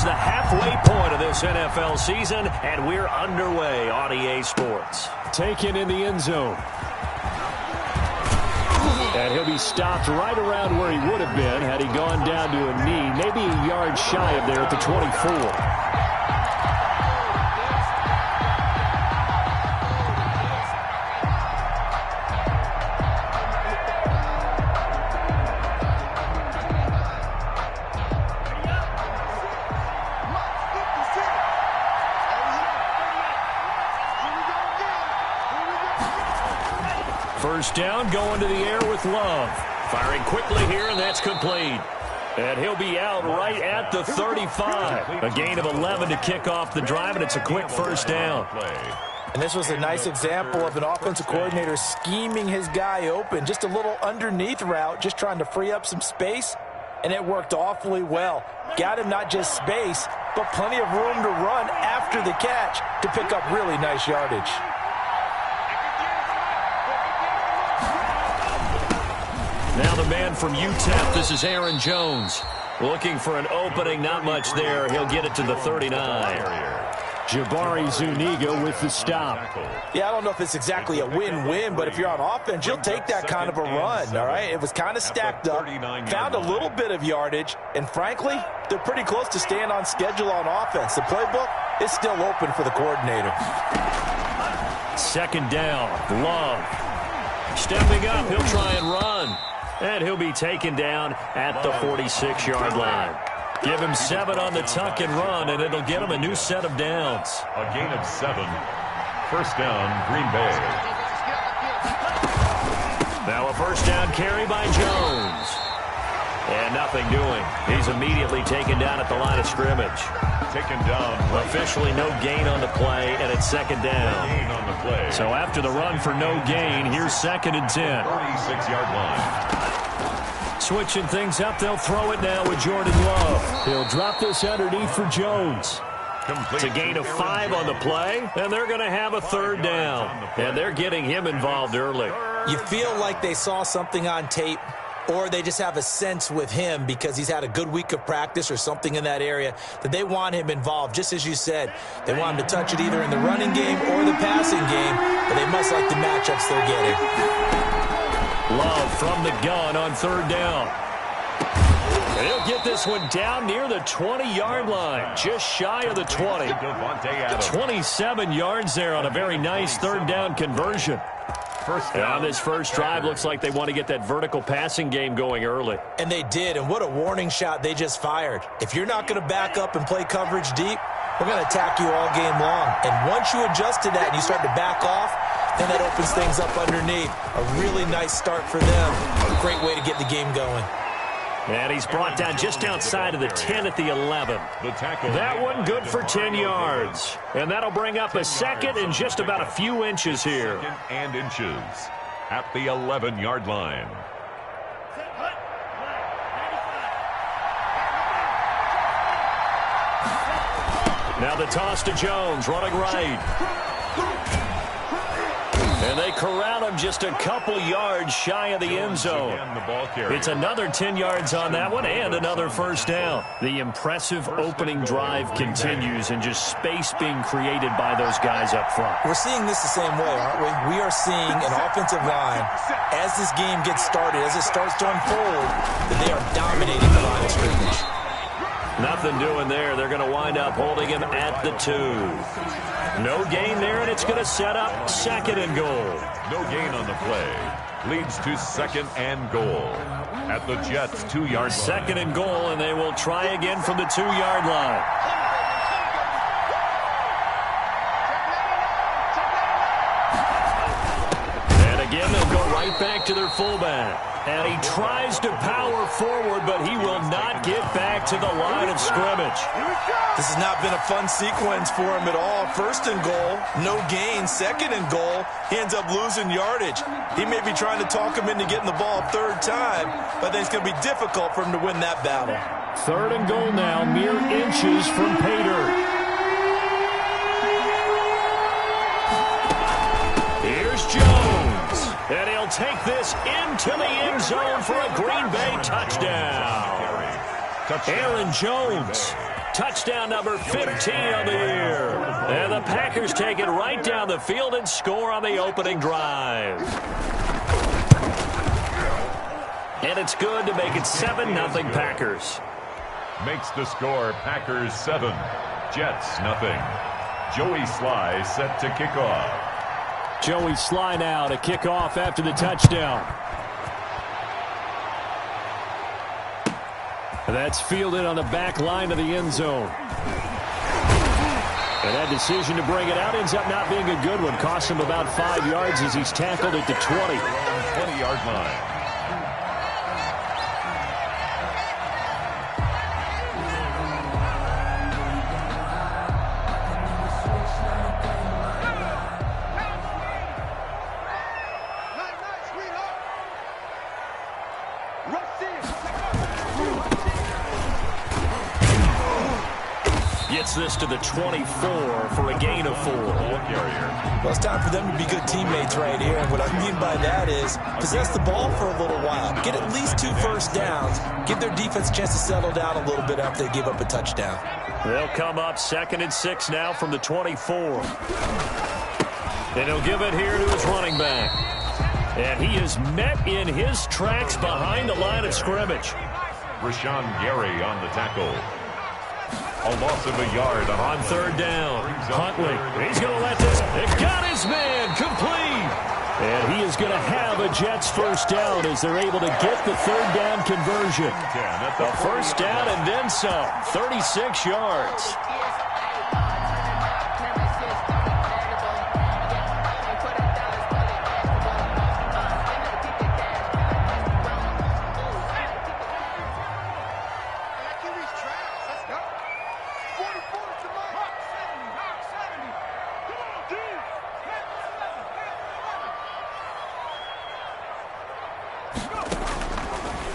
the halfway point of this NFL season, and we're underway on EA Sports. Taken in the end zone. And he'll be stopped right around where he would have been had he gone down to a knee, maybe a yard shy of there at the 24. First down, going to the air with Love. Firing quickly here, and that's complete. And he'll be out right at the 35. A gain of 11 to kick off the drive, and it's a quick first down. And this was a nice example of an offensive coordinator scheming his guy open. Just a little underneath route, just trying to free up some space, and it worked awfully well. Got him not just space, but plenty of room to run after the catch to pick up really nice yardage. Now the man from UTEP, this is Aaron Jones. Looking for an opening, not much there. He'll get it to the 39. Jabari Zuniga with the stop. Yeah, I don't know if it's exactly a win-win, but if you're on offense, you'll take that kind of a run, all right? It was kind of stacked up, found a little bit of yardage, and frankly, they're pretty close to staying on schedule on offense. The playbook is still open for the coordinator. Second down, Love. Stepping up, he'll try and run. And he'll be taken down at the 46-yard line. Give him 7 on the tuck and run, and it'll get him a new set of downs. A gain of 7. First down, Green Bay. Now a first down carry by Jones. And nothing doing. He's immediately taken down at the line of scrimmage. Taken down. Officially no gain on the play, and it's second down. No gain on the play. So after the run for no gain, here's second and 10. 36-yard line. Switching things up, they'll throw it now with Jordan Love. He'll drop this underneath for Jones. It's a gain of 5 on the play, and they're going to have a third down. And they're getting him involved early. You feel like they saw something on tape, or they just have a sense with him because he's had a good week of practice or something in that area that they want him involved. Just as you said, they want him to touch it either in the running game or the passing game, but they must like the matchups they're getting. Love from the gun on third down. And he'll get this one down near the 20-yard line, just shy of the 20. 27 yards there on a very nice third down conversion. On this first drive, looks like they want to get that vertical passing game going early. And they did, and what a warning shot they just fired. If you're not going to back up and play coverage deep, we're going to attack you all game long. And once you adjust to that and you start to back off, then that opens things up underneath. A really nice start for them. A great way to get the game going. And he's brought down just outside of the 10 at the 11. That one good for 10 yards. And that'll bring up a second and just about a few inches here. Second and inches at the 11-yard line. Now the toss to Jones, running right. And they corral him just a couple yards shy of the end zone. It's another 10 yards on that one and another first down. The impressive opening drive continues and just space being created by those guys up front. We're seeing this the same way, aren't we? We are seeing an offensive line, as this game gets started, as it starts to unfold, that they are dominating the line of scrimmage. Nothing doing there. They're going to wind up holding him at the 2. No gain there, and it's going to set up second and goal. No gain on the play. Leads to second and goal at the Jets' 2-yard line. Second and goal, and they will try again from the 2-yard line. And again, they'll go right back to their fullback. And he tries to power forward, but he will not get back to the line of scrimmage. This has not been a fun sequence for him at all. First and goal, no gain. Second and goal, he ends up losing yardage. He may be trying to talk him into getting the ball third time, but I think it's going to be difficult for him to win that battle. Third and goal now, mere inches from Pater. Here's Jones. And he'll take this into the end zone for a Green Bay touchdown. Aaron Jones touchdown number 15 on the year. And the Packers take it right down the field and score on the opening drive. And it's good to make it 7-0 Packers. Makes the score Packers 7, Jets nothing. Joey Sly set to kick off. Joey Sly now to kick off after the touchdown. And that's fielded on the back line of the end zone. And that decision to bring it out ends up not being a good one. Cost him about 5 yards as he's tackled at the 20. 20-yard line. Gets this to the 24 for a gain of 4. Well, it's time for them to be good teammates right here. And what I mean by that is possess the ball for a little while. Get at least 2 first downs. Give their defense a chance to settle down a little bit after they give up a touchdown. They'll come up 2nd and 6 now from the 24. And he'll give it here to his running back. And he is met in his tracks behind the line of scrimmage. Rashawn Gary on the tackle. A loss of a yard on 3rd down. Huntley, he's going to let this. It got his man complete. And he is going to have a Jets first down as they're able to get the 3rd down conversion. A first down and then some. 36 yards.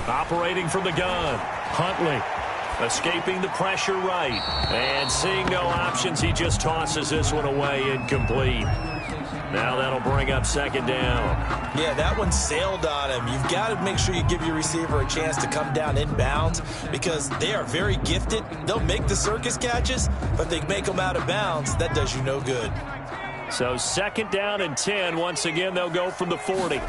Operating from the gun, Huntley escaping the pressure right. And seeing no options, he just tosses this one away incomplete. Now that'll bring up 2nd down. Yeah, that one sailed on him. You've got to make sure you give your receiver a chance to come down inbounds because they are very gifted. They'll make the circus catches, but they make them out of bounds. That does you no good. So 2nd down and 10. Once again, they'll go from the 40.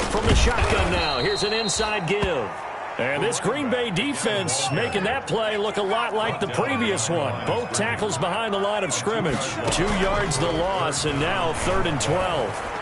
From the shotgun now, here's an inside give. And this Green Bay defense making that play look a lot like the previous one. Both tackles behind the line of scrimmage. 2 yards the loss, and now 3rd and 12.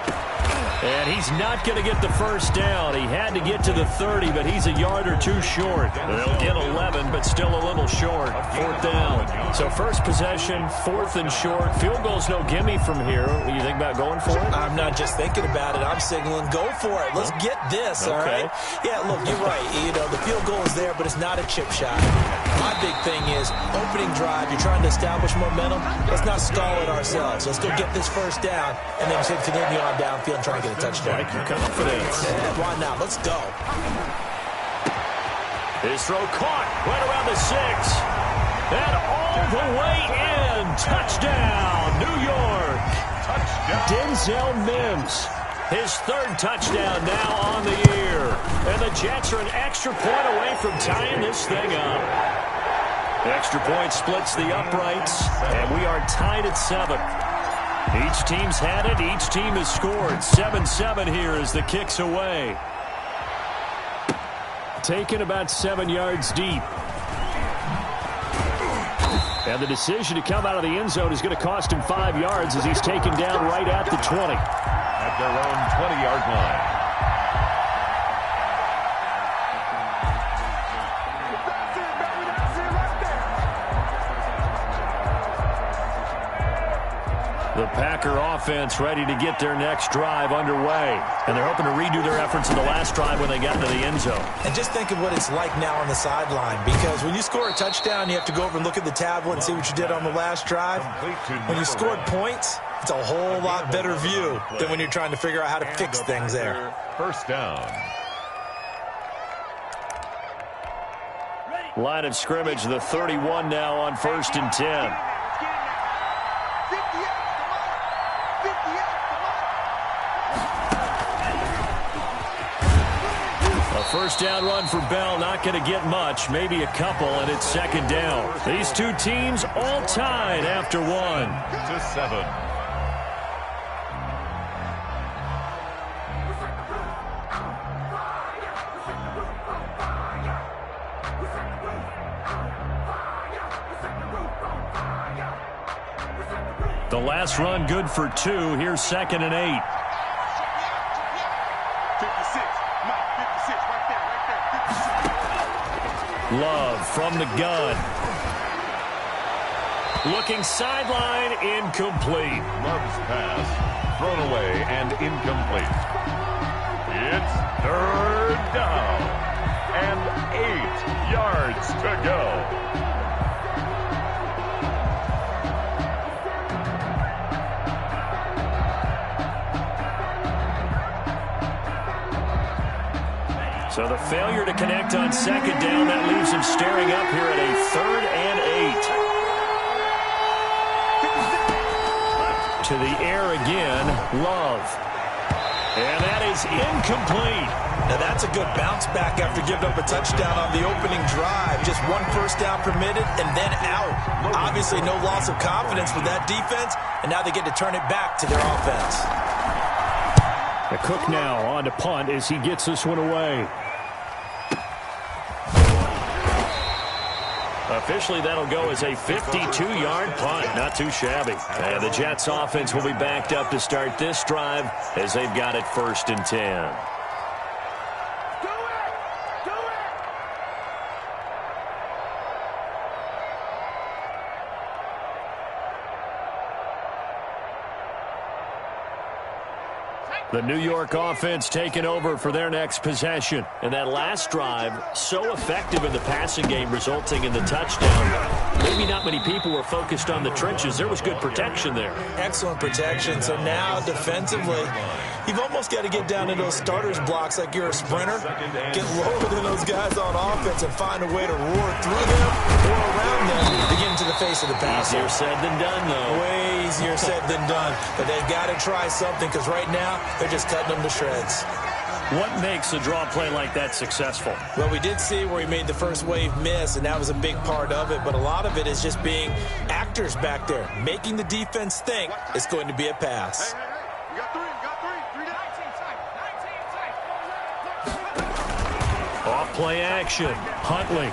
And he's not going to get the first down. He had to get to the 30, but he's a yard or 2 short. They'll get 11, but still a little short. 4th down. So first possession, 4th and short. Field goal's no gimme from here. What do you think about going for it? I'm not just thinking about it. I'm signaling, go for it. Let's get this, all right? Yeah, look, you're right. You know, the field goal is there, but it's not a chip shot. My big thing is opening drive. You're trying to establish momentum. Let's not stall it ourselves. Let's go get this first down and then continue on downfield and try and get a touchdown. Like your confidence. Yeah, why not? Let's go. His throw caught right around the 6. And all the way in. Touchdown, New York. touchdown. Denzel Mims. His 3rd touchdown now on the year. And the Jets are an extra point away from tying this thing up. The extra point splits the uprights, and we are tied at 7. Each team's had it. Each team has scored. 7-7 here as the kick's away. Taken about 7 yards deep. And the decision to come out of the end zone is going to cost him 5 yards as he's taken down right at the 20. At their own 20-yard line. The Packer offense ready to get their next drive underway. And they're hoping to redo their efforts in the last drive when they got into the end zone. And just think of what it's like now on the sideline, because when you score a touchdown, you have to go over and look at the tablet and see what you did on the last drive. When you scored points, it's a whole lot better view than when you're trying to figure out how to fix things there. First down. Line of scrimmage, the 31 now on 1st and 10. first down run for Bell, not going to get much, maybe a couple, and it's second down. These two teams all tied after 1-7. The last run good for 2. Here's 2nd and 8. Love from the gun. Looking sideline, incomplete. Love's pass thrown away and incomplete. It's 3rd down and 8 yards to go. So the failure to connect on 2nd down, that leaves him staring up here at a 3rd and 8. To the air again, Love. And that is incomplete. Now that's a good bounce back after giving up a touchdown on the opening drive. Just 1 first down permitted and then out. Obviously no loss of confidence with that defense, and now they get to turn it back to their offense. The Cook now on to punt as he gets this one away. Officially, that'll go as a 52-yard punt. Not too shabby. And the Jets offense will be backed up to start this drive as they've got it 1st and 10. The New York offense taking over for their next possession. And that last drive, so effective in the passing game, resulting in the touchdown. Maybe not many people were focused on the trenches. There was good protection there. Excellent protection. So now, defensively, you've almost got to get down into those starters blocks like you're a sprinter. Get lower than those guys on offense and find a way to roar through them or around them to get into the face of the passer. Easier said than done, though. Way easier said than done. But they've got to try something because right now, they're just cutting them to shreds. What makes a draw play like that successful? Well, we did see where he made the first wave miss, and that was a big part of it. But a lot of it is just being actors back there, making the defense think it's going to be a pass. Off play action. Huntley.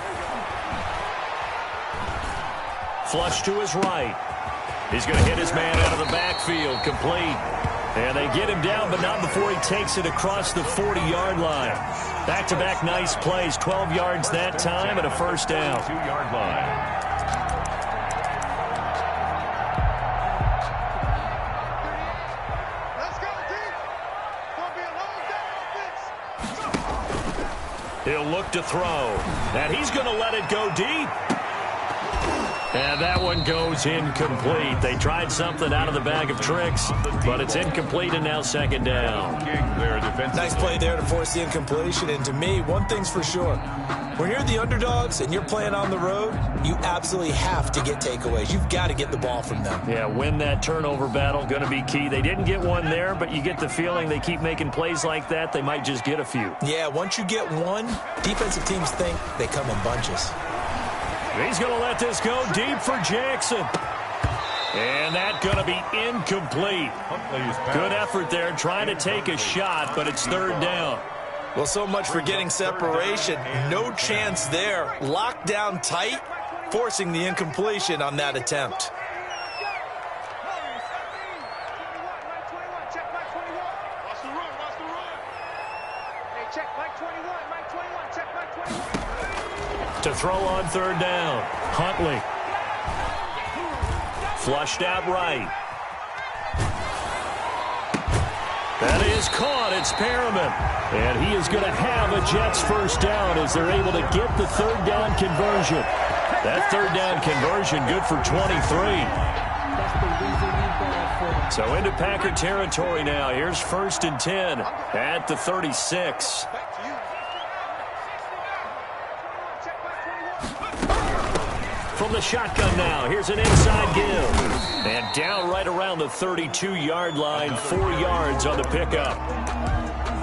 Flush to his right. He's going to hit his man out of the backfield. Complete. And they get him down, but not before he takes it across the 40-yard line. Back-to-back nice plays. 12 yards that time and a first down. 2-yard line. He'll look to throw. And he's going to let it go deep. And that one goes incomplete. They tried something out of the bag of tricks, but it's incomplete and now 2nd down. Nice play there to force the incompletion. And to me, one thing's for sure. When you're the underdogs and you're playing on the road, you absolutely have to get takeaways. You've got to get the ball from them. Yeah, win that turnover battle, going to be key. They didn't get one there, but you get the feeling they keep making plays like that, they might just get a few. Yeah, once you get one, defensive teams think they come in bunches. He's going to let this go deep for Jackson. And that's going to be incomplete. Good effort there, trying to take a shot, but it's 3rd down. Well, so much for getting separation. No chance there. Locked down tight, forcing the incompletion on that attempt. To throw on 3rd down, Huntley. Flushed out right. That is caught. It's Perriman. And he is going to have a Jets first down as they're able to get the 3rd down conversion. That 3rd down conversion good for 23. So into Packer territory now. Here's 1st and 10 at the 36. From the shotgun now, here's an inside give. And down right around the 32-yard line, 4 yards on the pickup.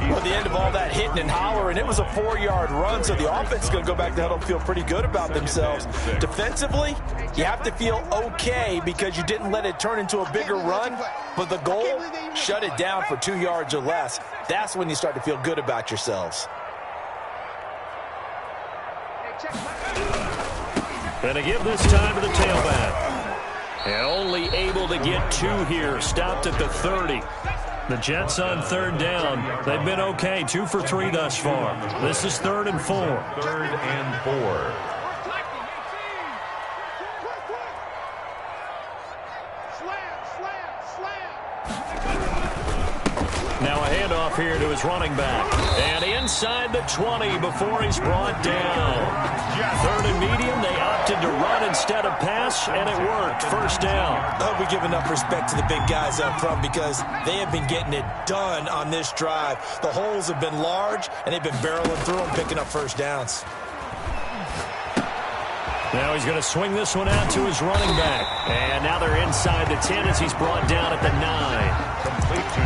Well, at the end of all that hitting and hollering, it was a 4-yard run, so the offense is going to go back to huddle and feel pretty good about themselves. Defensively, you have to feel okay because you didn't let it turn into a bigger run, but the goal, shut it down for 2 yards or less. That's when you start to feel good about yourselves. Going to give this time to the tailback. And only able to get 2 here. Stopped at the 30. The Jets on 3rd down. They've been okay. 2 for 3 thus far. This is 3rd and 4. 3rd and 4. Now a handoff here to his running back. And inside the 20 before he's brought down. 3rd and medium, they opted to run instead of pass, and it worked. 1st down. I hope we give enough respect to the big guys up front because they have been getting it done on this drive. The holes have been large, and they've been barreling through them, picking up 1st downs. Now he's going to swing this one out to his running back. And now they're inside the 10 as he's brought down at the 9.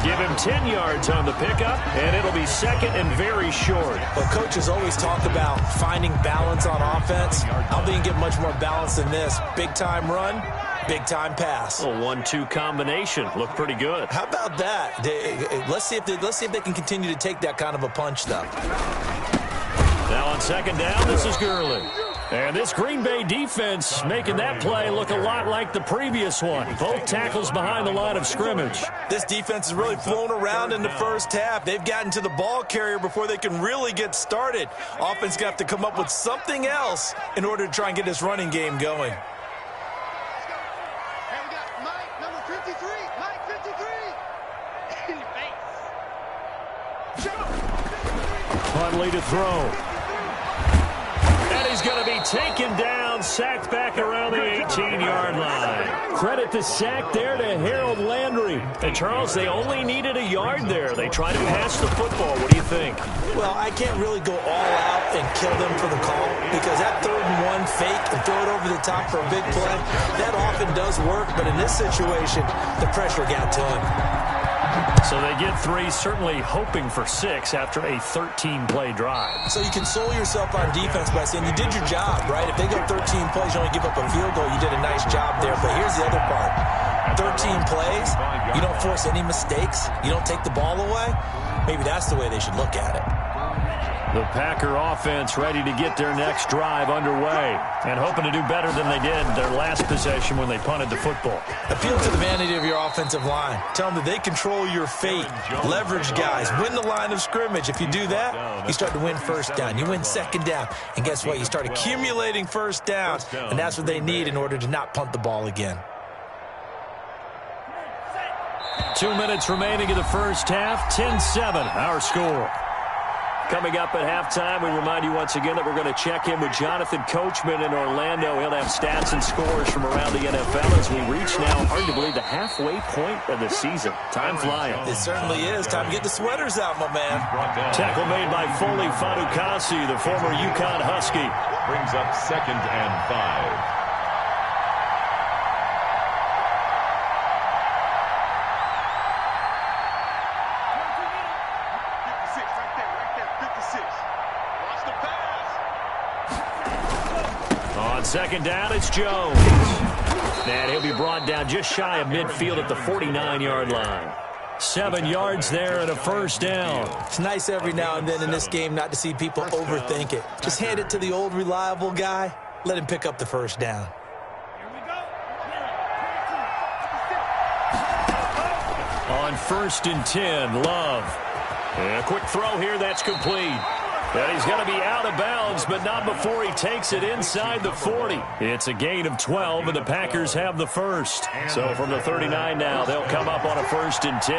Give him 10 yards on the pickup, and it'll be 2nd and very short. Well, coaches always talk about finding balance on offense. I don't think you get much more balance than this. Big-time run, big-time pass. A 1-2 combination. Looked pretty good. How about that? Let's see if they can continue to take that kind of a punch, though. Now on 2nd down, this is Gurley. And this Green Bay defense making that play look a lot like the previous one. Both tackles behind the line of scrimmage. This defense has really flown around in the first half. They've gotten to the ball carrier before they can really get started. Offense got to come up with something else in order to try and get this running game going. Huntley to throw. He's going to be taken down, sacked back around the 18-yard line. Credit the sack there to Harold Landry. And, Charles, they only needed a yard there. They tried to pass the football. What do you think? Well, I can't really go all out and kill them for the call because that 3rd and 1 fake and throw it over the top for a big play, that often does work. But in this situation, the pressure got to him. So they get 3, certainly hoping for 6 after a 13-play drive. So you console yourself on defense by saying you did your job, right? If they go 13 plays, you only give up a field goal, you did a nice job there. But here's the other part. 13 plays, you don't force any mistakes, you don't take the ball away. Maybe that's the way they should look at it. The Packer offense ready to get their next drive underway and hoping to do better than they did their last possession when they punted the football. Appeal to the vanity of your offensive line. Tell them that they control your fate. Leverage guys. Win the line of scrimmage. If you do that, you start to win 1st down. You win 2nd down. And guess what? You start accumulating 1st downs. And that's what they need in order to not punt the ball again. 2 minutes remaining in the first half. 10-7, our score. Coming up at halftime, we remind you once again that we're going to check in with Jonathan Coachman in Orlando. He'll have stats and scores from around the NFL as we reach now arguably the halfway point of the season. Time flying. It certainly is. Time to get the sweaters out, my man. Tackle made by Foley Fadukasi, the former UConn Husky. Brings up 2nd and 5. On 2nd down, it's Jones. And he'll be brought down just shy of midfield at the 49-yard line. 7 yards there and a 1st down. It's nice every now and then in this game not to see people overthink it. Just hand it to the old reliable guy. Let him pick up the 1st down. On 1st and 10, Love. And a quick throw here, that's complete. And he's going to be out of bounds, but not before he takes it inside the 40. It's a gain of 12, and the Packers have the 1st. So from the 39 now, they'll come up on a 1st and 10.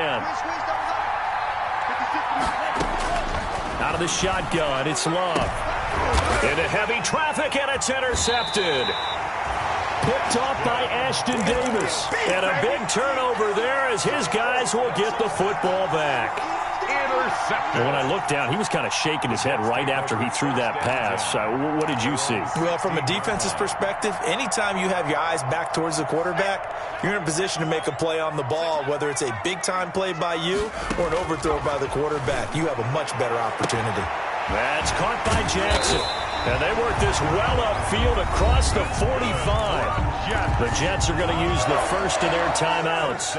Out of the shotgun, it's Love. Into heavy traffic, and it's intercepted. Picked off by Ashton Davis. And a big turnover there as his guys will get the football back. intercepted. When I looked down, he was kind of shaking his head right after he threw that pass. What did you see? Well, from a defense's perspective, anytime you have your eyes back towards the quarterback, you're in a position to make a play on the ball, whether it's a big-time play by you or an overthrow by the quarterback. You have a much better opportunity. That's caught by Jackson. And they work this well upfield across the 45. The Jets are going to use the first of their timeouts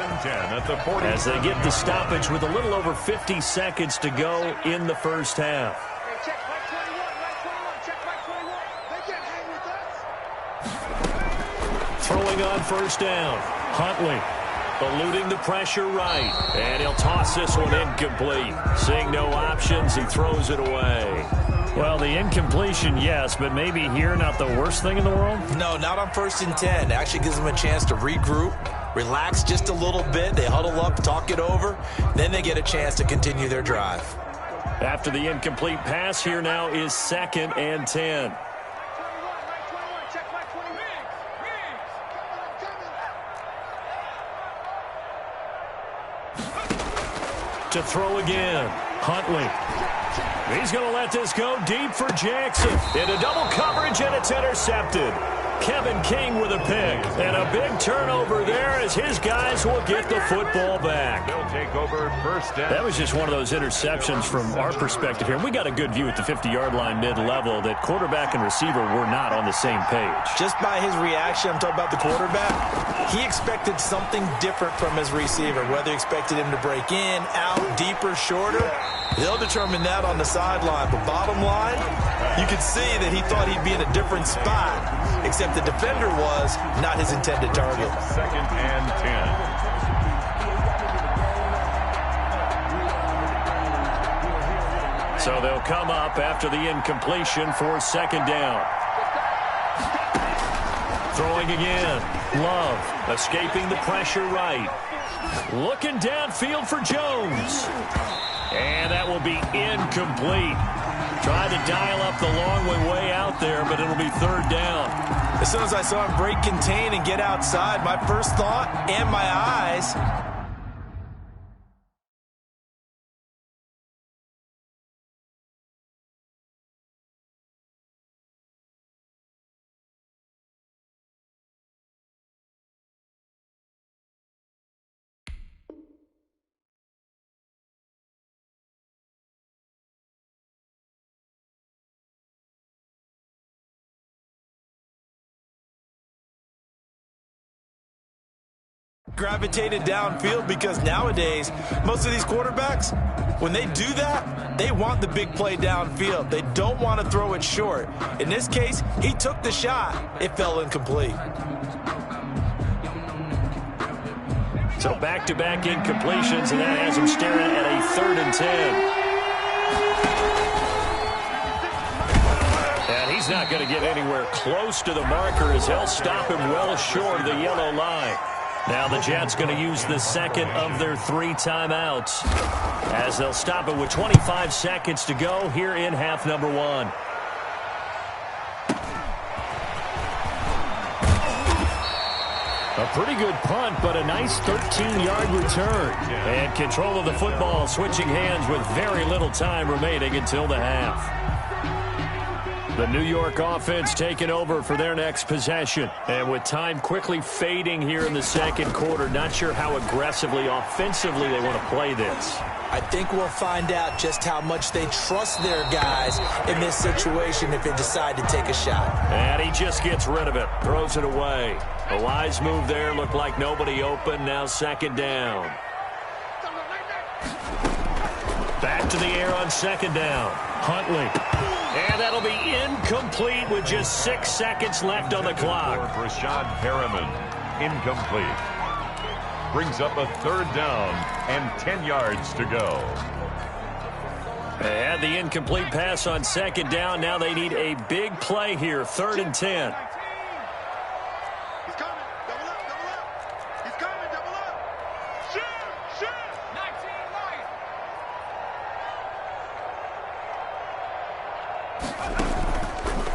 as they get the stoppage with a little over 50 seconds to go in the first half. Throwing on first down. Huntley eluding the pressure right. And he'll toss this one incomplete. Seeing no options, he throws it away. Well, the incompletion, yes, but maybe here not the worst thing in the world? No, not on 1st and 10. It actually gives them a chance to regroup, relax just a little bit. They huddle up, talk it over. Then they get a chance to continue their drive. After the incomplete pass, here now is 2nd and 10. To throw again. Huntley. He's going to let this go deep for Jackson. Into double coverage, and it's intercepted. Kevin King with a pick. And a big turnover there as his guys will get the football back. They'll take over first down. That was just one of those interceptions from our perspective here. We got a good view at the 50-yard line mid-level that quarterback and receiver were not on the same page. Just by his reaction, I'm talking about the quarterback, he expected something different from his receiver, whether he expected him to break in, out, deeper, shorter. They'll determine that on the sideline. But bottom line, you could see that he thought he'd be in a different spot, except the defender was not his intended target. 2nd and 10. So they'll come up after the incompletion for 2nd down. Throwing again. Love escaping the pressure right. Looking downfield for Jones. And that will be incomplete. Trying to dial up the long way out there, but it'll be 3rd down. As soon as I saw him break contain and get outside, my first thought and my eyes. Gravitated downfield because nowadays, most of these quarterbacks, when they do that, they want the big play downfield. They don't want to throw it short. In this case, he took the shot. It fell incomplete. So back-to-back incompletions, and that has him staring at a 3rd and 10. And he's not going to get anywhere close to the marker as they'll stop him well short of the yellow line. Now the Jets going to use the 2nd of their 3 timeouts as they'll stop it with 25 seconds to go here in half number 1. A pretty good punt, but a nice 13-yard return. And control of the football switching hands with very little time remaining until the half. The New York offense taking over for their next possession. And with time quickly fading here in the 2nd quarter, not sure how aggressively, offensively they want to play this. I think we'll find out just how much they trust their guys in this situation if they decide to take a shot. And he just gets rid of it, throws it away. A wise move there, looked like nobody open, now 2nd down. Back to the air on 2nd down. Huntley. And that'll be incomplete with just 6 seconds left on the clock. Rashad Perriman, incomplete. Brings up a 3rd down and 10 yards to go. They had the incomplete pass on 2nd down. Now they need a big play here, 3rd and 10.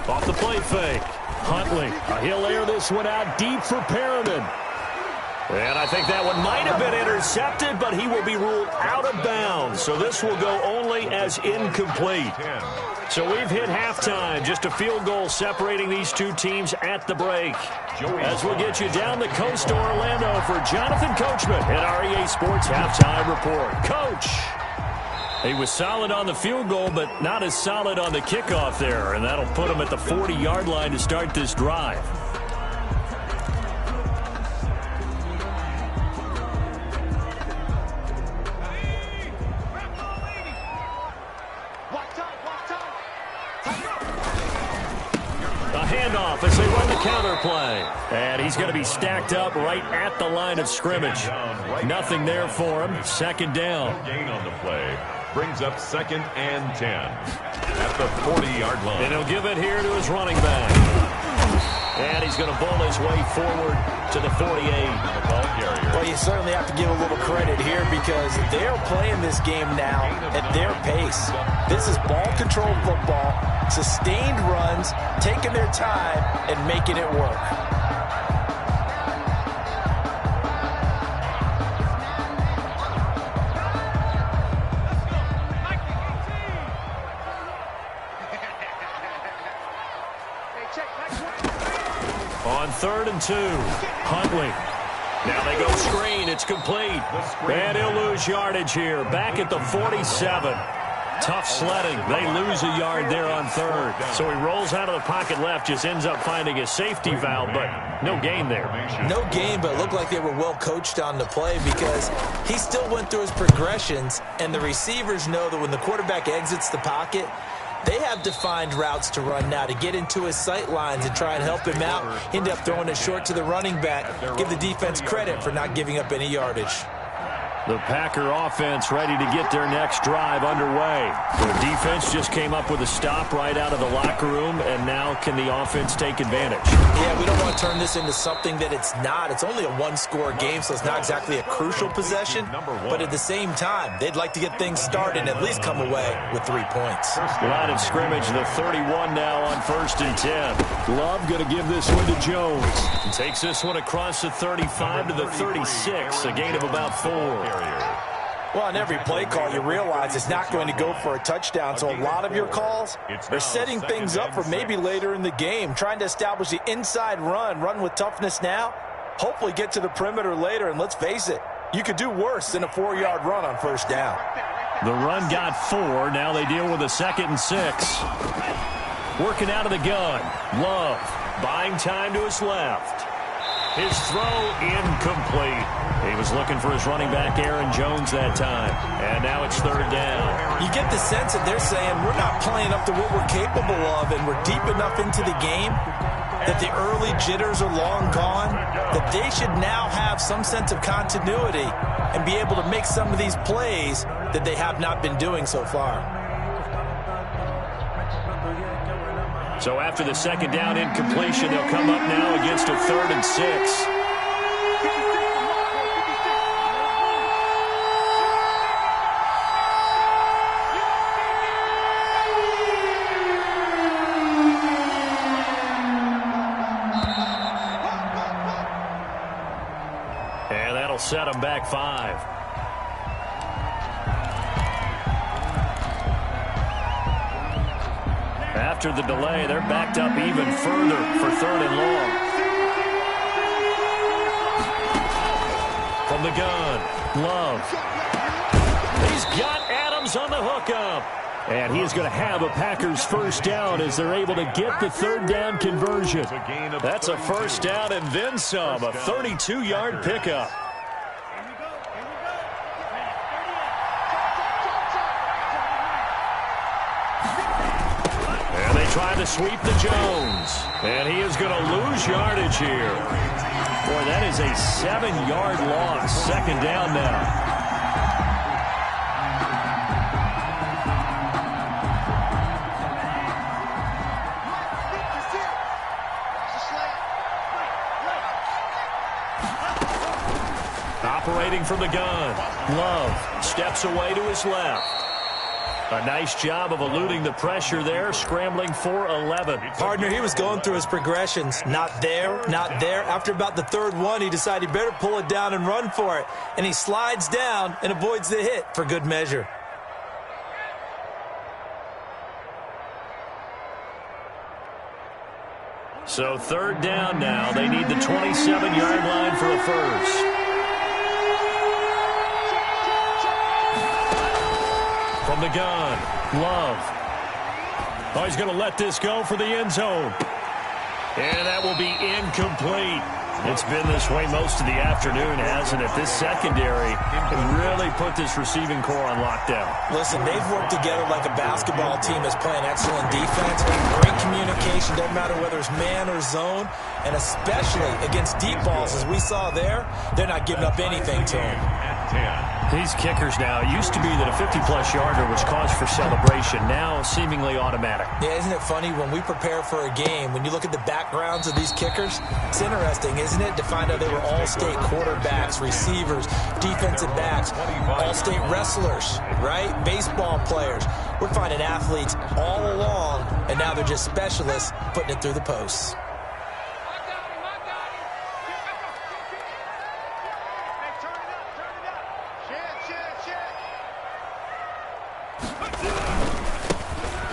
Off the play fake. Huntley, he'll air this one out deep for Perriman. And I think that one might have been intercepted, but he will be ruled out of bounds. So this will go only as incomplete. So we've hit halftime. Just a field goal separating these two teams at the break. As we'll get you down the coast to Orlando for Jonathan Coachman at our EA Sports Halftime Report. Coach! He was solid on the field goal, but not as solid on the kickoff there. And that'll put him at the 40-yard line to start this drive. Handoff as they run the counter play. And he's going to be stacked up right at the line of scrimmage. Nothing there for him. Second down. Gain on the play. Brings up 2nd and 10 at the 40-yard line. And he'll give it here to his running back. And he's going to bull his way forward to the 48. Well, you certainly have to give a little credit here because they're playing this game now at their pace. This is ball control football, sustained runs, taking their time, and making it work. On 3rd and 2, Huntley. Now they go screen. It's complete. And he'll lose yardage here. Back at the 47. Tough sledding. They lose a yard there on 3rd. So he rolls out of the pocket left, just ends up finding a safety valve, but no gain there. No gain, but it looked like they were well coached on the play because he still went through his progressions, and the receivers know that when the quarterback exits the pocket, they have defined routes to run now to get into his sight lines and try and help him out. End up throwing it short to the running back. Give the defense credit for not giving up any yardage. The Packer offense ready to get their next drive underway. The defense just came up with a stop right out of the locker room, and now can the offense take advantage? Yeah, we don't want to turn this into something that it's not. It's only a one-score game, so it's not exactly a crucial possession. But at the same time, they'd like to get things started and at least come away with 3 points. Line of scrimmage, the 31 now on 1st and 10. Love going to give this one to Jones. He takes this one across the 35 to the 36, a gain of about 4. Well, on every play call, you realize it's not going to go for a touchdown, so a lot of your calls are setting things up for maybe later in the game, trying to establish the inside run with toughness now, hopefully get to the perimeter later, and let's face it, you could do worse than a 4-yard run on 1st down. The run got 4. Now they deal with a 2nd and 6. Working out of the gun. Love buying time to his left. His throw incomplete. He was looking for his running back, Aaron Jones, that time. And now it's 3rd down. You get the sense that they're saying we're not playing up to what we're capable of, and we're deep enough into the game that the early jitters are long gone, that they should now have some sense of continuity and be able to make some of these plays that they have not been doing so far. So after the 2nd down incompletion, they'll come up now against a 3rd and 6. And that'll set them back 5. After the delay, they're backed up even further for 3rd and long. From the gun, Love. He's got Adams on the hookup. And he is going to have a Packers 1st down as they're able to get the 3rd down conversion. That's a 1st down and then some, a 32-yard pickup. Trying to sweep the Jones. And he is going to lose yardage here. Boy, that is a 7-yard loss. 2nd down now. Operating from the gun. Love steps away to his left. A nice job of eluding the pressure there, scrambling for 11. Partner, he was going through his progressions. Not there, not there. After about the third one, he decided he better pull it down and run for it. And he slides down and avoids the hit for good measure. So third down now. They need the 27-yard line for a first. From the gun, Love. Oh, he's going to let this go for the end zone. And that will be incomplete. It's been this way most of the afternoon, hasn't it? This secondary has really put this receiving core on lockdown. Listen, they've worked together like a basketball team is playing excellent defense. Great communication, doesn't matter whether it's man or zone. And especially against deep balls, as we saw there, they're not giving up anything to them. These kickers now, it used to be that a 50-plus yarder was cause for celebration. Now seemingly automatic. Yeah, isn't it funny when we prepare for a game, when you look at the backgrounds of these kickers, it's interesting, isn't it, to find out they were all-state quarterbacks, receivers, defensive backs, all-state wrestlers, right? Baseball players. We're finding athletes all along, and now they're just specialists putting it through the posts.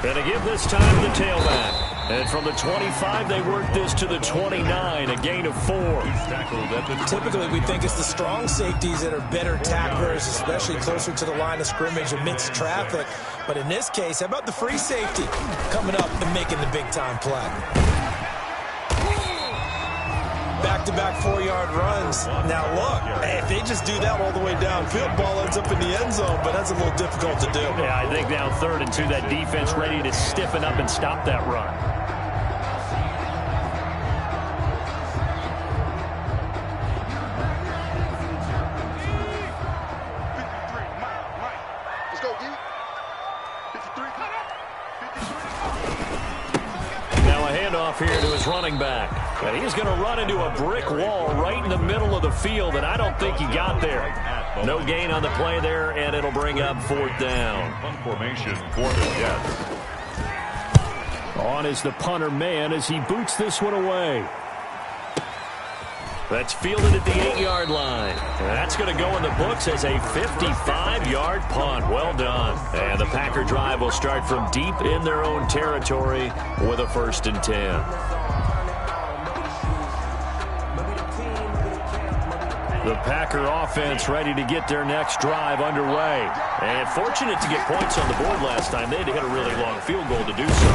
And to give this time to the tailback. And from the 25, they work this to the 29, a gain of 4. Typically, we think it's the strong safeties that are better tacklers, especially closer to the line of scrimmage amidst traffic. But in this case, how about the free safety coming up and making the big-time play? Back-to-back 4-yard runs. Now, look, if they just do that all the way downfield, ball ends up in the end zone, but that's a little difficult to do. Yeah, I think now 3rd and 2, that defense ready to stiffen up and stop that run. Now a handoff here to his running back. And he's going to run into a brick wall right in the middle of the field, and I don't think he got there. No gain on the play there, and it'll bring up 4th down. Punt formation for the Jets. On is the punter man as he boots this one away. That's fielded at the 8-yard line. And that's going to go in the books as a 55-yard punt. Well done. And the Packer drive will start from deep in their own territory with a 1st and 10. The Packer offense ready to get their next drive underway. And fortunate to get points on the board last time. They had to hit a really long field goal to do so.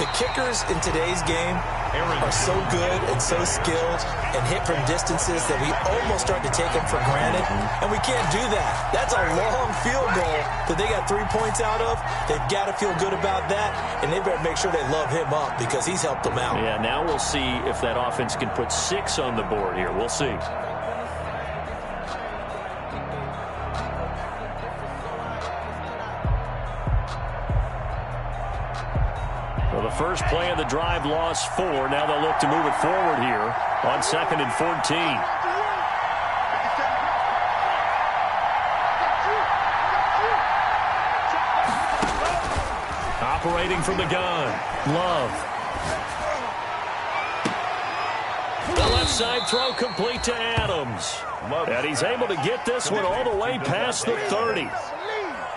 The kickers in today's game are so good and so skilled and hit from distances that we almost start to take them for granted. And we can't do that. That's a long field goal that they got 3 points out of. They've got to feel good about that, and they better make sure they love him up because he's helped them out. Yeah, now we'll see if that offense can put 6 on the board here. We'll see. Well, the first play of the drive lost 4. Now they'll look to move it forward here on 2nd and 14. Operating from the gun, Love. The left side throw complete to Adams. And he's able to get this one all the way past the 30.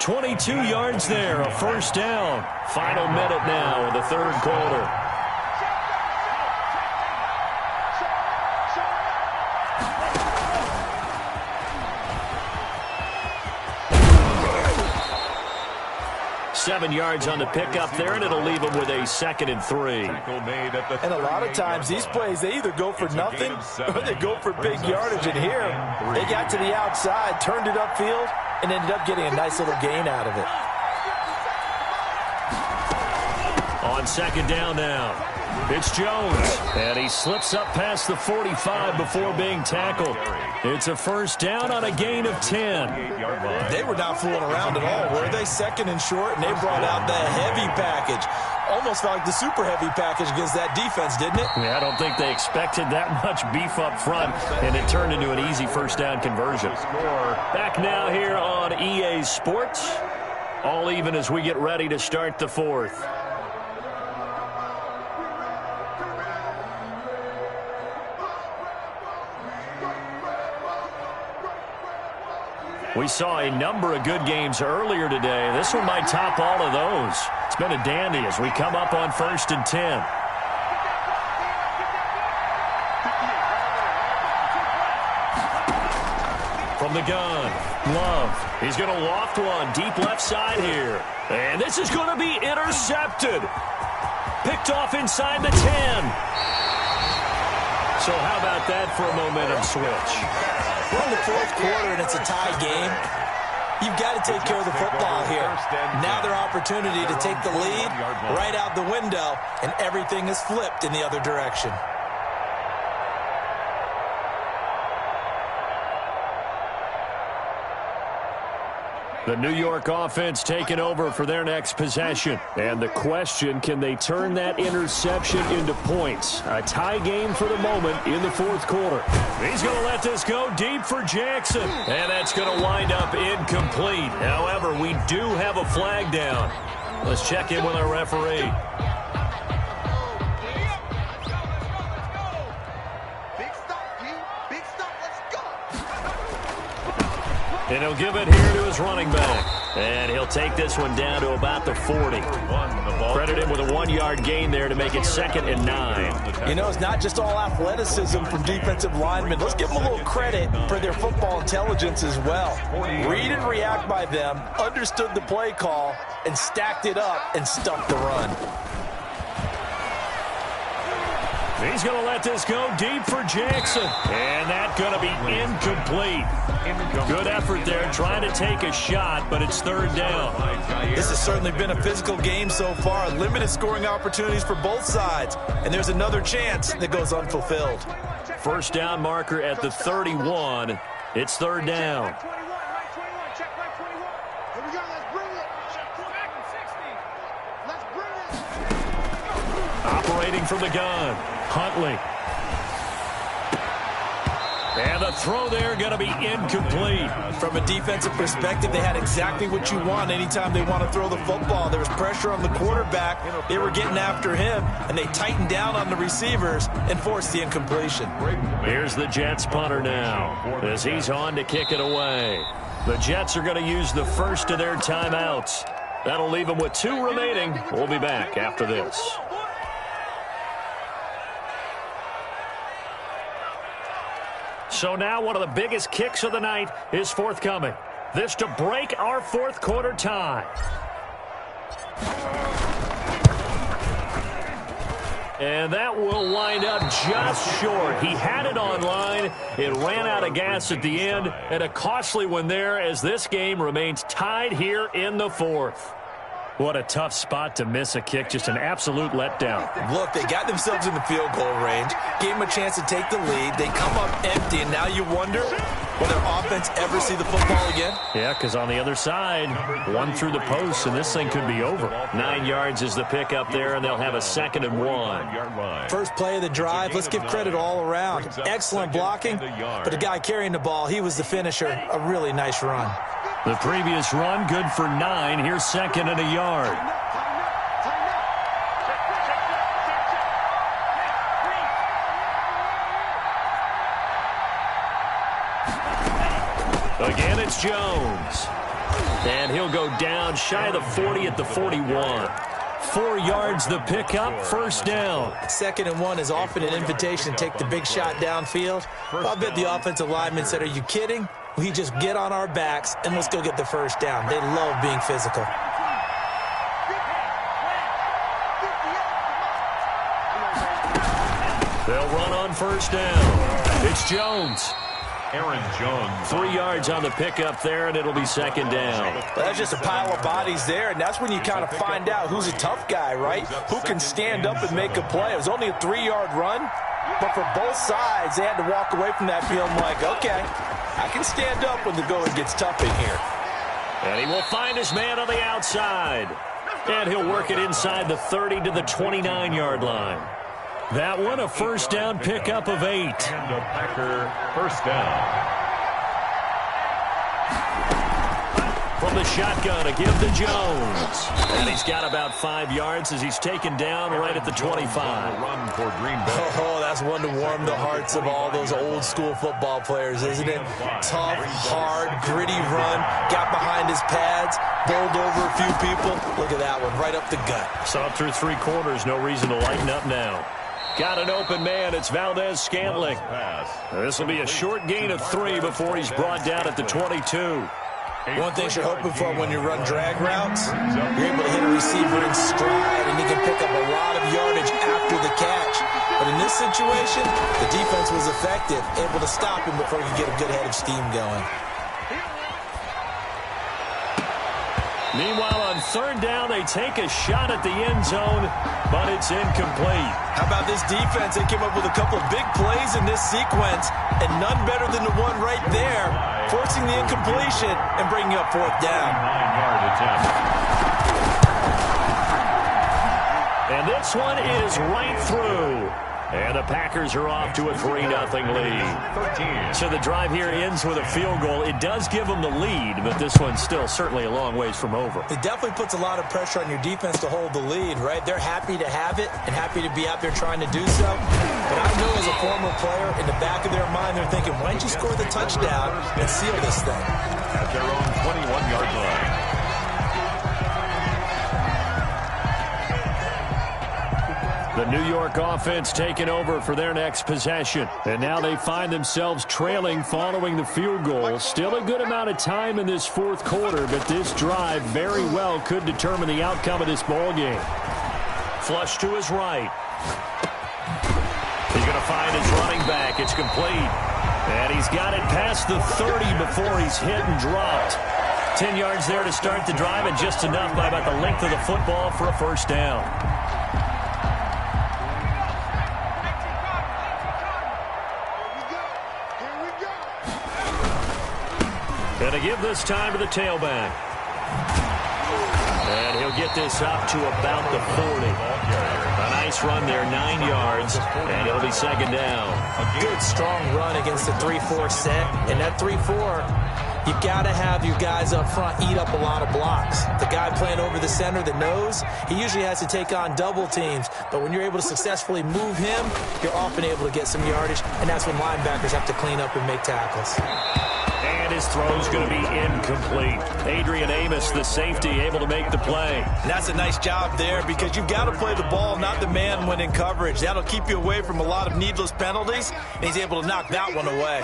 22 yards there, a 1st down. Final minute now of the 3rd quarter. Seven yards on the pickup there, and it'll leave them with a 2nd and 3. And a lot of times these plays, they either go for nothing or they go for big yardage. And here, they got to the outside, turned it upfield, and ended up getting a nice little gain out of it. On 2nd down now, it's Jones. And he slips up past the 45 before being tackled. It's a 1st down on a gain of 10. They were not fooling around at all, were they? 2nd and short, and they brought out the heavy package. Almost felt like the super heavy package against that defense, didn't it? Yeah, I don't think they expected that much beef up front, and it turned into an easy 1st down conversion. Back now here on EA Sports. All even as we get ready to start the fourth. We saw a number of good games earlier today. This one might top all of those. It's been a dandy as we come up on 1st and 10. From the gun, Love. He's going to loft one deep left side here. And this is going to be intercepted. Picked off inside the 10. So how about that for a momentum switch? We're in the fourth quarter and it's a tie game. You've got to take care of the football here. Now their opportunity to take the lead right out the window, and everything is flipped in the other direction. The New York offense taking over for their next possession. And the question, can they turn that interception into points? A tie game for the moment in the fourth quarter. He's going to let this go deep for Jackson. And that's going to wind up incomplete. However, we do have a flag down. Let's check in with our referee. And he'll give it here to his running back. And he'll take this one down to about the 40. Credit him with a 1-yard gain there to make it 2nd and 9. You know, it's not just all athleticism from defensive linemen. Let's give them a little credit for their football intelligence as well. Read and react by them, understood the play call, and stacked it up and stuck the run. He's going to let this go deep for Jackson. And that's going to be incomplete. Good effort there trying to take a shot, but it's 3rd down. This has certainly been a physical game so far. Limited scoring opportunities for both sides. And there's another chance that goes unfulfilled. First down marker at the 31. It's 3rd down. Operating from the gun, Huntley. And the throw there going to be incomplete. From a defensive perspective, they had exactly what you want anytime they want to throw the football. There was pressure on the quarterback. They were getting after him, and they tightened down on the receivers and forced the incompletion. Here's the Jets punter now as he's on to kick it away. The Jets are going to use the first of their timeouts. That'll leave them with 2 remaining. We'll be back after this. So now one of the biggest kicks of the night is forthcoming. This to break our fourth quarter tie. And that will wind up just short. He had it online. It ran out of gas at the end. And a costly one there as this game remains tied here in the fourth. What a tough spot to miss a kick. Just an absolute letdown. Look, they got themselves in the field goal range. Gave them a chance to take the lead. They come up empty, and now you wonder, will their offense ever see the football again? Yeah, because on the other side, one through the post, and this thing could be over. 9 yards is the pickup there, and they'll have a 2nd and 1. First play of the drive, let's give credit all around. Excellent blocking, but the guy carrying the ball, he was the finisher. A really nice run. The previous run, good for 9. Here's 2nd and a yard. Again, it's Jones. And he'll go down shy of the 40 at the 41. 4 yards the pickup, 1st down. 2nd and 1 is often an invitation to take the big shot downfield. I bet the offensive lineman said, are you kidding? We just get on our backs and let's go get the 1st down. They love being physical. They'll run on 1st down. It's Jones. Aaron Jones. 3 yards on the pickup there, and it'll be 2nd down. Well, that's just a pile of bodies there, and that's when you kind of find out who's a tough guy, right? Who can stand up and make a play. It was only a 3-yard run, but for both sides, they had to walk away from that field like, okay, I can stand up when the going gets tough in here. And he will find his man on the outside. And he'll work it inside the 30 to the 29-yard line. That one, a 1st down pickup of 8. And a Packer 1st down. From the shotgun, a give to Jones. And he's got about 5 yards as he's taken down right at the 25. Run for Green Bay. Oh, that's one to warm the hearts of all those old school football players, isn't it? Tough, hard, gritty run. Got behind his pads, bowled over a few people. Look at that one, right up the gut. Saw through 3 quarters, no reason to lighten up now. Got an open man. It's Valdez-Scantling. This will be a short gain of 3 before he's brought down at the 22. One thing you're hoping for when you run drag routes, you're able to hit a receiver in stride, and he can pick up a lot of yardage after the catch. But in this situation, the defense was effective, able to stop him before he could get a good head of steam going. Meanwhile, on 3rd down, they take a shot at the end zone, but it's incomplete. How about this defense? They came up with a couple of big plays in this sequence, and none better than the one right there, forcing the incompletion and bringing up 4th down. 9-yard attempt. And this one is right through. And the Packers are off to a 3-0 lead. So the drive here ends with a field goal. It does give them the lead, but this one's still certainly a long ways from over. It definitely puts a lot of pressure on your defense to hold the lead, right? They're happy to have it and happy to be out there trying to do so. But I know as a former player, in the back of their mind, they're thinking, why don't you score the touchdown and seal this thing? At their own 21-yard line. The New York offense taking over for their next possession. And now they find themselves trailing following the field goal. Still a good amount of time in this 4th quarter, but this drive very well could determine the outcome of this ball game. Flush to his right. He's going to find his running back. It's complete. And he's got it past the 30 before he's hit and dropped. 10 yards there to start the drive, and just enough by about the length of the football for a 1st down. And to give this time to the tailback. And he'll get this up to about the 40. A nice run there, 9 yards, and it'll be 2nd down. A good, strong run against the 3-4 set. And that 3-4, you've got to have your guys up front eat up a lot of blocks. The guy playing over the center, the nose, he usually has to take on double teams. But when you're able to successfully move him, you're often able to get some yardage, and that's when linebackers have to clean up and make tackles. And his throw's going to be incomplete. Adrian Amos, the safety, able to make the play. And that's a nice job there because you've got to play the ball, not the man when in coverage. That'll keep you away from a lot of needless penalties, and he's able to knock that one away.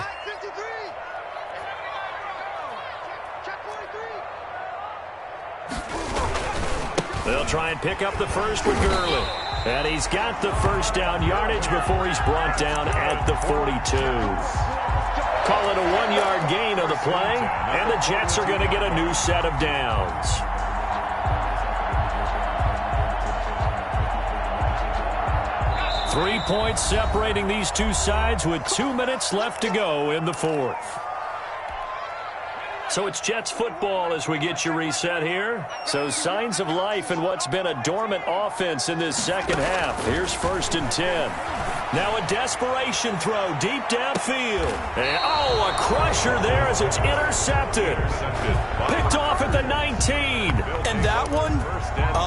They'll try and pick up the first with Gurley. And he's got the 1st down yardage before he's brought down at the 42. Call it a 1-yard gain of the play, and the Jets are going to get a new set of downs. Three points separating these two sides with 2 minutes left to go in the 4th. So it's Jets football as we get you reset here. So signs of life in what's been a dormant offense in this 2nd half. Here's 1st and 10. Now a desperation throw deep downfield. And, a crusher there as it's intercepted. Picked off at the 19. And that one,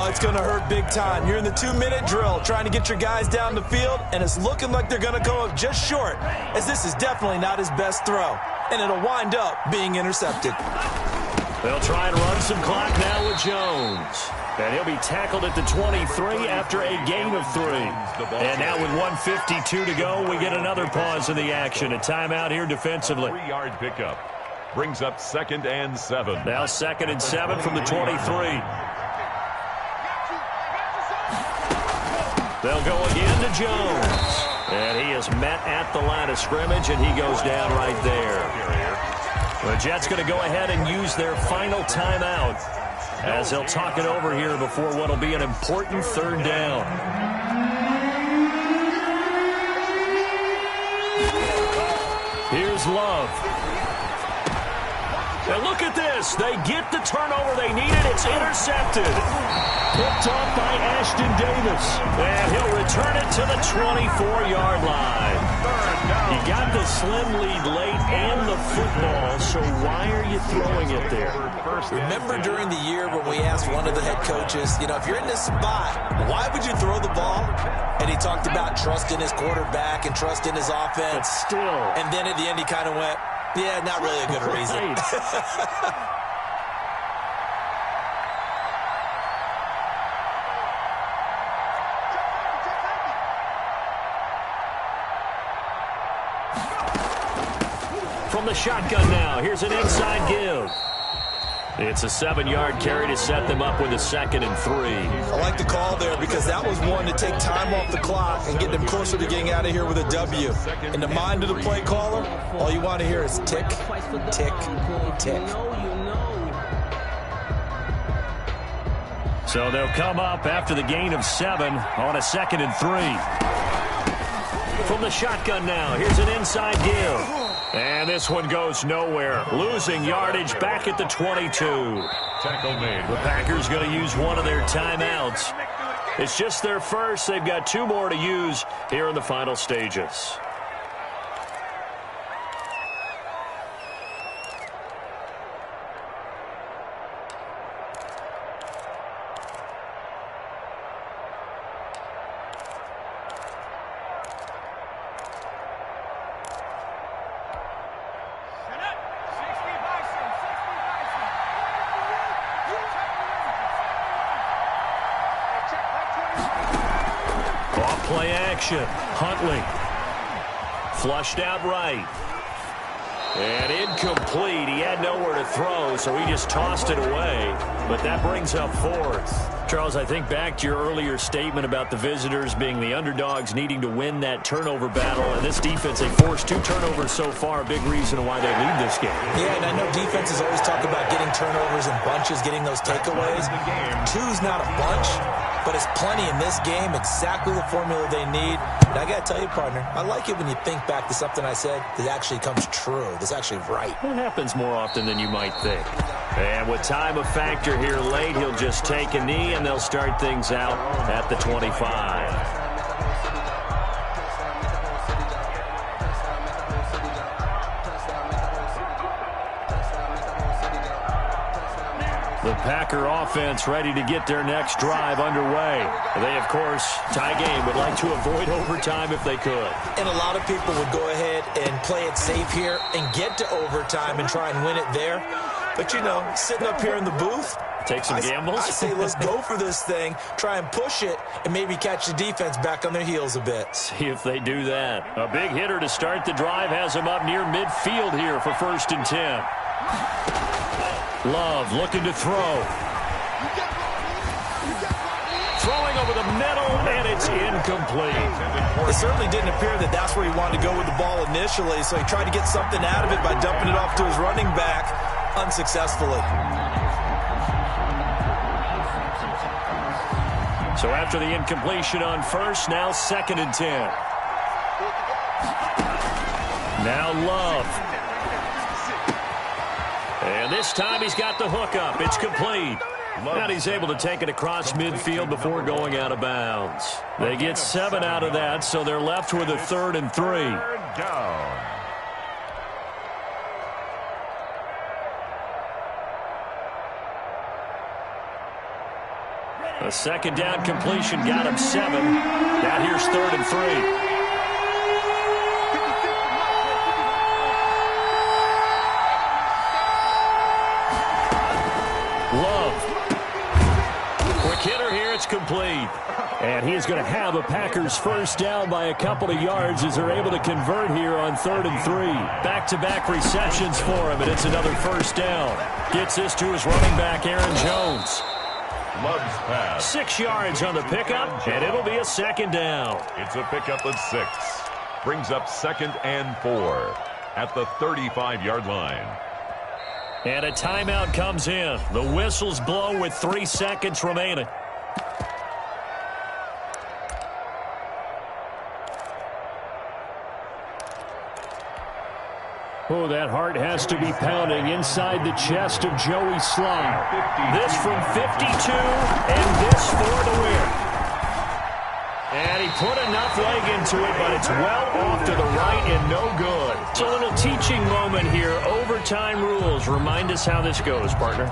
it's going to hurt big time. You're in the 2-minute drill trying to get your guys down the field, and it's looking like they're going to go up just short, as this is definitely not his best throw. And it'll wind up being intercepted. They'll try and run some clock now with Jones. And he'll be tackled at the 23 after a gain of 3. And now with 1:52 to go, we get another pause in the action. A timeout here defensively. 3-yard pickup. Brings up 2nd and 7. Now 2nd and 7 from the 23. They'll go again to Jones. And he is met at the line of scrimmage, and he goes down right there. The Jets going to go ahead and use their final timeout as they'll talk it over here before what will be an important 3rd down. Here's Love. And look at this. They get the turnover they needed. It's intercepted. Picked off by Ashton Davis. And he'll return it to the 24-yard line. 3rd down You got the slim lead late and the football, so why are you throwing it there? Remember during the year when we asked one of the head coaches, if you're in this spot, why would you throw the ball? And he talked about trust in his quarterback and trust in his offense. But still. And then at the end he kind of went, yeah, not really a good reason. From the shotgun now, here's an inside give. It's a 7-yard carry to set them up with a 2nd and 3. I like the call there because that was one to take time off the clock and get them closer to getting out of here with a W. In the mind of the play caller, all you want to hear is tick, tick, tick. So they'll come up after the gain of 7 on a 2nd and 3. From the shotgun now, here's an inside give. And this one goes nowhere. Losing yardage back at the 22. Tackle made. The Packers going to use one of their timeouts. It's just their first. They've got 2 more to use here in the final stages. Play action. Huntley. Flushed out right. And incomplete. He had nowhere to throw, so he just tossed it away. But that brings up 4th. Charles, I think back to your earlier statement about the visitors being the underdogs needing to win that turnover battle. And this defense, they forced 2 turnovers so far. A big reason why they lead this game. Yeah, and I know defenses always talk about getting turnovers in bunches, getting those takeaways. 2's not a bunch, but it's plenty in this game, exactly the formula they need. And I got to tell you, partner, I like it when you think back to something I said that actually comes true, that's actually right. It happens more often than you might think. And with time a factor here late, he'll just take a knee, and they'll start things out at the 25. The Packer offense ready to get their next drive underway. They, of course, tie game, would like to avoid overtime if they could. And a lot of people would go ahead and play it safe here and get to overtime and try and win it there. But, sitting up here in the booth, take some gambles? I say let's go for this thing, try and push it, and maybe catch the defense back on their heels a bit. See if they do that. A big hitter to start the drive has them up near midfield here for 1st and 10. Love looking to throw. Throwing over the middle, and it's incomplete. It certainly didn't appear that that's where he wanted to go with the ball initially, so he tried to get something out of it by dumping it off to his running back unsuccessfully. So after the incompletion on 1st, now 2nd and 10. Now Love. And this time he's got the hook up. It's complete. And he's able to take it across midfield before going out of bounds. They get 7 out of that, so they're left with a 3rd and 3. Down. A 2nd down completion got him 7. Now here's 3rd and 3. Complete. And he is going to have a Packers 1st down by a couple of yards as they're able to convert here on 3rd and 3. Back-to-back receptions for him, and it's another 1st down. Gets this to his running back, Aaron Jones. Love's pass. 6 yards on the pickup, and it'll be a 2nd down. It's a pickup of 6. Brings up 2nd and 4 at the 35-yard line. And a timeout comes in. The whistles blow with 3 seconds remaining. Oh, that heart has to be pounding inside the chest of Joey Slye. This from 52, and this for the win. And he put enough leg into it, but it's well off to the right and no good. It's a little teaching moment here. Overtime rules. Remind us how this goes, partner.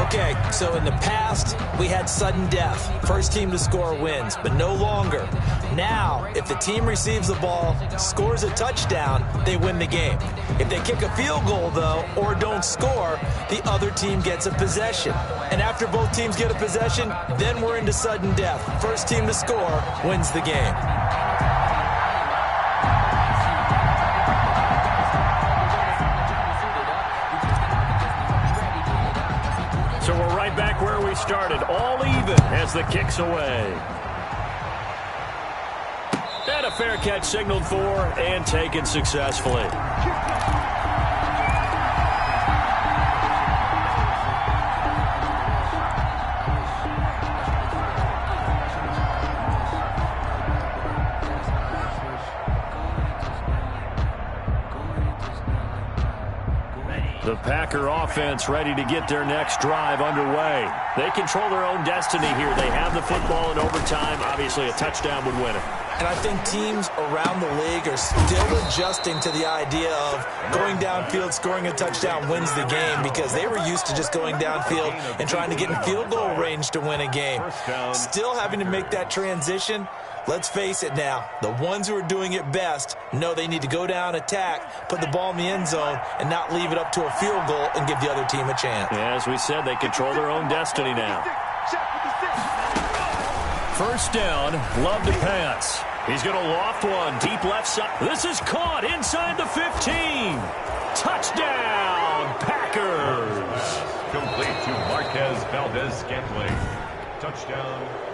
Okay, so in the past, we had sudden death. First team to score wins, but no longer. Now, if the team receives the ball, scores a touchdown, they win the game. If they kick a field goal, though, or don't score, the other team gets a possession. And after both teams get a possession, then we're into sudden death. First team to score wins the game. So we're right back where we started, all even as the kick's away. And a fair catch signaled for and taken successfully. The Packer offense ready to get their next drive underway. They control their own destiny here. They have the football in overtime. Obviously, a touchdown would win it. And I think teams around the league are still adjusting to the idea of going downfield, scoring a touchdown wins the game, because they were used to just going downfield and trying to get in field goal range to win a game. Still having to make that transition. Let's face it now, the ones who are doing it best know they need to go down, attack, put the ball in the end zone, and not leave it up to a field goal and give the other team a chance. Yeah, as we said, they control their own destiny now. First down, Love to pass. He's going to loft one, deep left side. This is caught inside the 15. Touchdown, Packers. Complete to Marquez Valdez-Scantling. Touchdown.